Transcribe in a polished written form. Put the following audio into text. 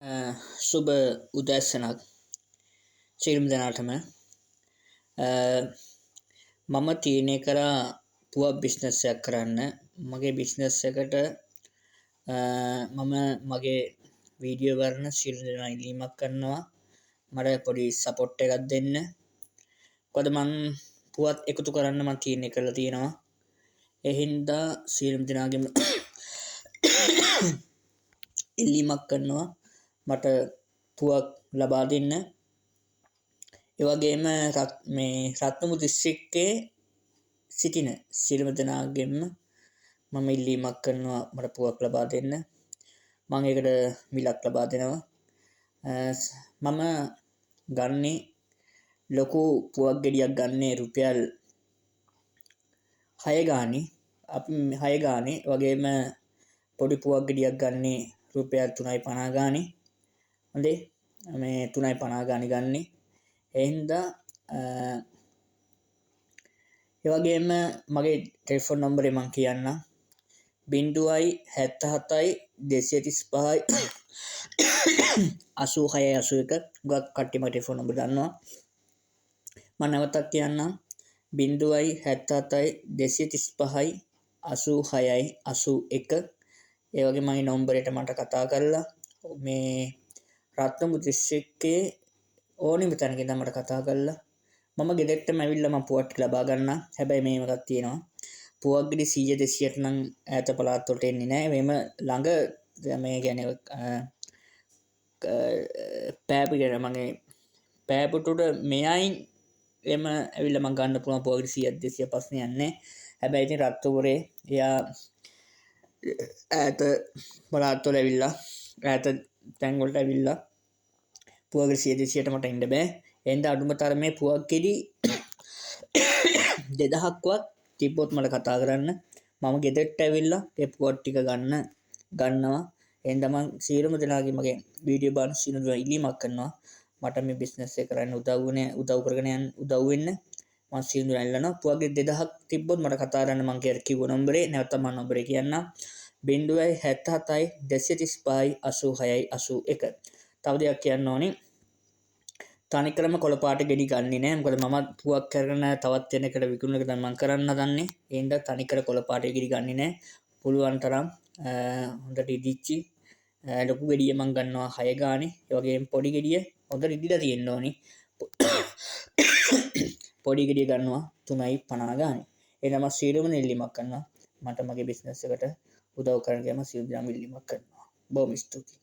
සුබ උදැසනක් සියලුම දෙනාටම මම තීරණය කරා පුවක් බිස්නස් එකක් කරන්න. මගේ බිස්නස් එකට මම මගේ වීඩියෝ වර්ණ සියලු දෙනා ඉල්ලීමක් කරනවා මට පොඩි සපෝට් එකක් දෙන්න. මොකද මං පුවත් එකතු කරන්න මම තීරණය කරලා තියෙනවා. ඒ හින්දා සියලුම දෙනාගේම ඉල්ලීමක් කරනවා මට පුවක් ලබා දෙන්න. ඒ වගේම මේ රත්නපුර දිස්ත්‍රික්කයේ සිටින සියලුම දෙනාගෙන්ම මම ඉල්ලීමක් කරනවා මට පුවක් ලබා දෙන්න. මම ඒකට මිලක් ලබා දෙනවා. මම ගන්නේ ලොකු පුවක් ගෙඩියක් ගන්නේ රුපියල් 6 ගානේ. අපි 6 ගානේ වගේම පොඩි පුවක් ගෙඩියක් ගන්නේ රුපියල් 3.50 ගානේ. හොඳේ මේ 3.50 ගානේ ගන්නේ. ඒ හින්දා ඒ වගේම මගේ ටෙලිෆෝන් නම්බරේ මම කියන්නම් 077 235 8681. ගොඩක් කට්ටිය මගේ ටෙලිෆෝන් නම්බර දන්නවා. මම නැවතත් කියන්නම් 077 235 8681. ඒ වගේ මගේ නම්බරයට මට කතා කරලා මේ රත්නපුර දිස්ත්‍රික්කයේ ඕනෙම තැනක ඉඳන් මට කතා කරලා මම ගෙදරටම ඇවිල්ලා මම පුවක් ලබා ගන්න. හැබැයි මේව එකක් තියෙනවා. පුවක් ගෙඩි 100 200ට නම් ඈත පළාත් වලට එන්නේ නැහැ. මේම ළඟ මේ කියන්නේ පෑපිට මගේ පෑපුටුට මෙයයින් එම ඇවිල්ලා මම ගන්න පුළුවන් පුවක් ගෙඩි 100 200 ප්‍රශ්නයක් නැහැ. හැබැයි ඉතින් රත්නපුරේ එයා ඈත පළාත් වල ඇවිල්ලා ඈත තැන් වලට ඇවිල්ලා පුවක් ගෙඩි 100 200ට මට ඉන්න බෑ. එහෙනම් අඩුම තරමේ පුවක් ගෙඩි 2000ක්වත් තිබ්බොත් මට කතා කරන්න. මම ගෙදරට ඇවිල්ලා ඒ පුවක් ටික ගන්නවා. එහෙනම් මම සියලුම දෙනාගේ මගේ වීඩියෝ බලන සියලුම දෙනා ඉල්ලීමක් කරනවා මට මේ බිස්නස් එක කරන්න උදව් කරගෙන යන්න උදව් වෙන්න. මම සියලුම දෙනා ඉල්ලනවා පුවක් ගෙඩි 2000ක් තිබ්බොත් මට කතා කරන්න. මම කිව්ව නම්බරේ නැවත මම නම්බරේ කියන්නම් 077 235 8681. තව දෙයක් කියන්න ඕනේ. තනිකරම කොළපාට ගෙඩි ගන්නේ නැහැ. මොකද මම පුවක් කරගෙන තවත් කෙනෙකුට විකුණන එක තමයි මම කරන්න හදන්නේ. ඒ හින්දා තනිකර කොළපාට ගෙඩි ගන්නේ නැහැ. පුළුවන් තරම් හොඳට ඉදිච්චි ලොකු ගෙඩිය මම ගන්නවා 6 ගානේ. ඒ වගේම පොඩි ගෙඩිය හොඳට ඉදිලා තියෙන්න ඕනේ. පොඩි ගෙඩිය ගන්නවා 3.50 ගානේ. එහෙනම් මම සියලුම ඉල්ලීමක් කරනවා මට මගේ බිස්නස් එකට උදව් කරන්න ගියාම සියලු දෙනාම ඉල්ලීමක් කරනවා. බොහොම ස්තුතියි.